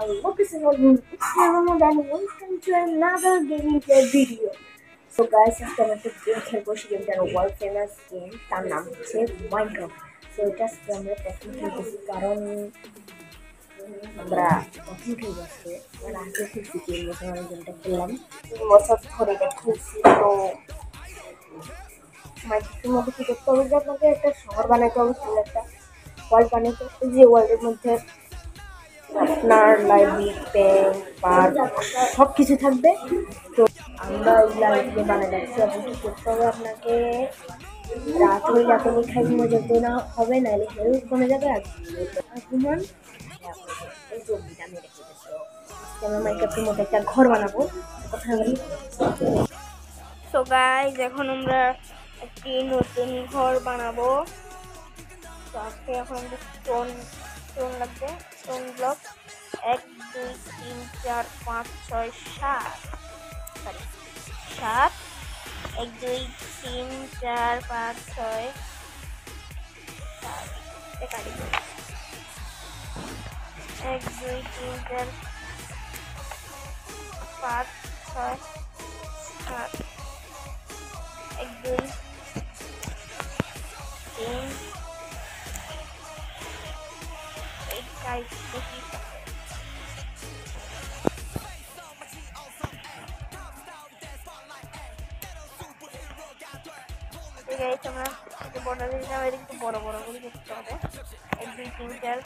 Hello, it's Ramadan. Welcome to another gameplay video. So guys, আজকে আমরা একটা game খেলবো। সেই গেমটার ওয়ার্ল্ড ফেমাস গেম, তার নাম হচ্ছে মাইনক্রাফট। সো এটা আজকে আমরা প্রথম খেলতেছি, কারণ আমরা প্রথম খেলবো আজকে। আমরা আগে খেলছি 3 বছর আমি গেমটা খেললাম, 3 বছর ধরে এটা খেলছি। তো মাইনক্রাফটের মধ্যে কি করতে হবে যে আপনাকে একটা শহর বানাতে হবে, একটা ওয়ার্ল্ড বানাতে হবে, যে ওয়ার্ল্ডের মধ্যে আপনার লাইব্রেরি, ব্যাংক, পার্ক সব কিছু থাকবে। তো আমরা ওই লাইব্রেরি বানিয়ে রাখছি। এবং কি করতে হবে আপনাকে, রাত হলে আপনি খাইতে যেতে না হবে, নাহলে হেলথ কমে যাবে। আর ঘুমান এই জমিটা আমি রেখে দিচ্ছি। আমরা মাইক্রাফটের মধ্যে একটা ঘর বানাবো, কথা বলি। সো গাইজ, এখন আমরা একটি নতুন ঘর বানাবো। তো আজকে এখন আমাদের স্টোন লাগবে, স্টোন ব্লক 1 2 3 4 5 6 7 সরি 7 1 2 3 4 5 6 7 1 2 3 4 5 6 7 1 2 3 guys, আমরা বর্ডার দিলাম, এর একটু বড় বড় করে করতে হবে। 1 2 3 4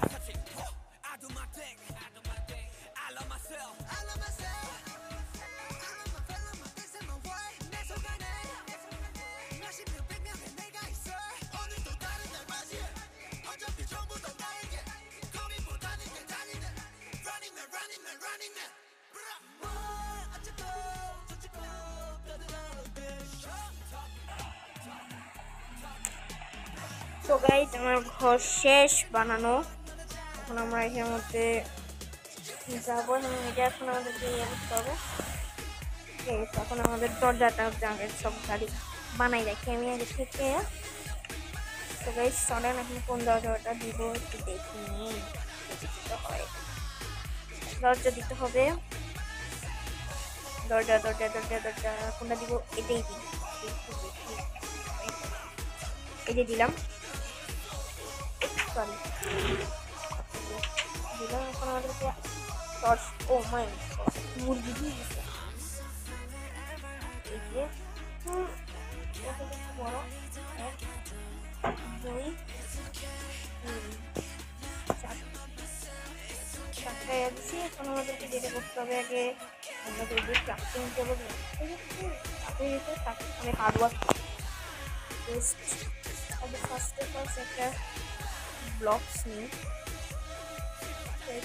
তো গাইস, আমার ঘর শেষ বানানো। এখন আমরা এর মধ্যে যাবো এবং এটা এখন আমাদেরকে ইয়ে করতে হবে। এখন আমাদের দরজাটা আগে সব গাড়ি বানাই রাখি আমি আগে থেকে। তো গাইস, চলেন এখন কোন দরজাটা দিব একটু দেখি নিই। হয় দরজা দিতে হবে, দরজা দরজা দরজা দরজা কোনটা দিব? এটাই দিই, এই যে দিলাম, সরি দিলাম। এখন আমাদেরকে টর্চ, ও মাই মুরগি দিয়ে দিচ্ছে। এই যে বড় 1 2 3 4টা দিচ্ছি। এখন আমাদেরকে যেটা করতে হবে, আগে আমাদের যে ক্রাফটিং টেবিল আমি হার্ড ওয়ার্ক আগে ফার্স্ট একটা ব্লকস নিই।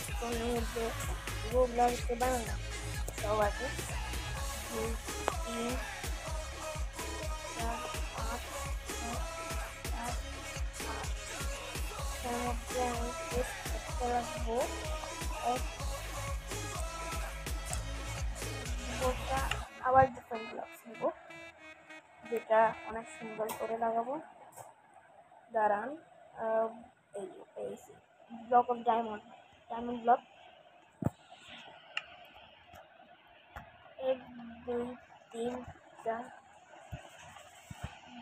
স্টোনের মধ্যে ব্লককে বানানো সব আগে 2 3 4 5 তার মধ্যে আমি পেস্ট করতে রাখবো আবার ডিফারেন্ট ব্লকস নেবো, যেটা অনেক সুন্দর করে লাগাবো। দাঁড়ান, এই পেয়েছি ব্লক অফ ডায়মন্ড ব্লক 1 2 3 4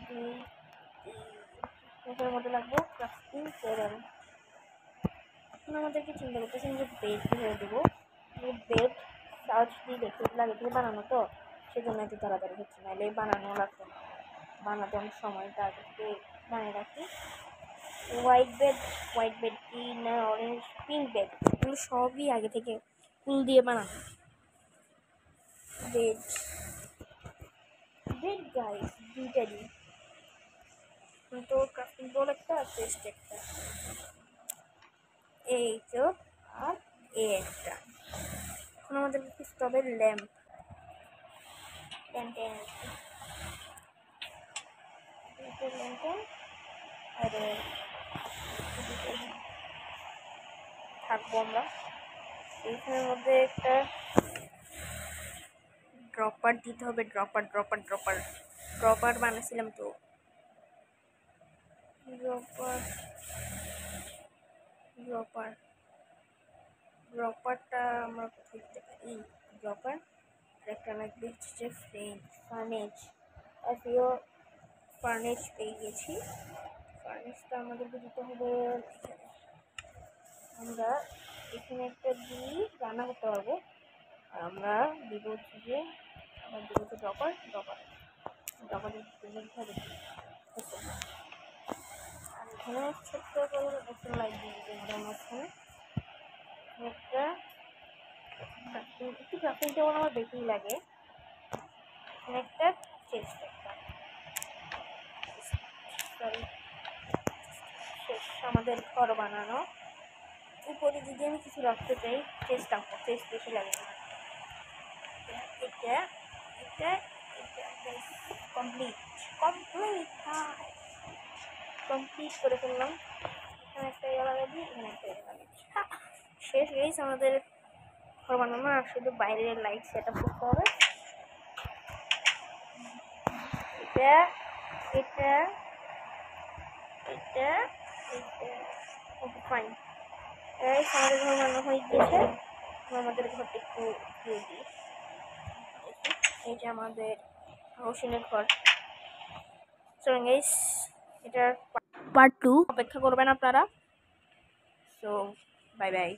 2 3 এটার মধ্যে লাগবো ক্রাফটিং টেবিল। এখন আমাদেরকে চিন্তা করতেছেন যে বেড হয়ে দেবো। বেড সার্চ দিয়ে দেখতে লাগে থেকে বানানো, তো সেজন্য এত তাড়াতাড়ি হচ্ছে, নাহলে বানানো লাগতো না। বানাতে অনেক সময়টা আগে থেকে বানিয়ে রাখি। হোয়াইট বেড কি না অরেঞ্জ পিঙ্ক বেড, এগুলো সবই আগে থেকে ফুল দিয়ে বানানো। বেড গাইস দুইটা দিই, তো ক্রাফটিং বোর্ড একটা আর চেস্ট একটা, এই তো, আর একটা। এখন আমাদেরকে খুঁজতে হবে ল্যাম্প। আর থাকবো আমরা এইখানের মধ্যে একটা ড্রপার দিতে হবে। ড্রপার বানাচ্ছিলাম, তো ড্রপার ড্রপারটা আমরা কোথায় দিতে পারি? ড্রপার একটা লাগবে হচ্ছে ফ্রেম ফার্নেজ। আমিও ফার্নেজ পেয়ে গেছি। ফার্নেজটা আমাদেরকে দিতে হবে এখানে। আমরা এখানে একটা দিয়ে রান্না করতে পারবো। আর আমরা দিব হচ্ছে যে আমার দিব হচ্ছে ড্রপার ড্রপার ড্রপারের হবে। আর এখানে ছোট্ট করে একটা লাইট দিয়ে দিতে হবে মাঝখানে একটা একটু ক্রাফটিং টেবিল আমার বেশিই লাগে। এখানে একটা চেস্ট একটা সরি শেষ আমাদের ঘর বানানো। উপরে যদি আমি কিছু রাখতে চাই চেস্ট রাখবো, চেস্ট বেশি লাগে না। এটা এটা এটা কমপ্লিট কমপ্লিট কমপ্লিট করে ফেললাম। এখানে একটা ইয়ে লাগাবি, এখানে একটা ইয়ে লাগাবি। শেষ গেছ আমাদের ঘর বানানো। আর শুধু বাইরের লাইট সেট আপ করতে হবে। এটা এটা এটা এটা ওকে ফাইন। আমাদের ঘর বানানো হয়ে গিয়েছে। আমাদের ঘরটা একটু দিয়ে দিই। এই যে আমাদের রোশনের ঘর। সো গাইস এটার পার্ট 2 অপেক্ষা করবেন আপনারা। So bye bye.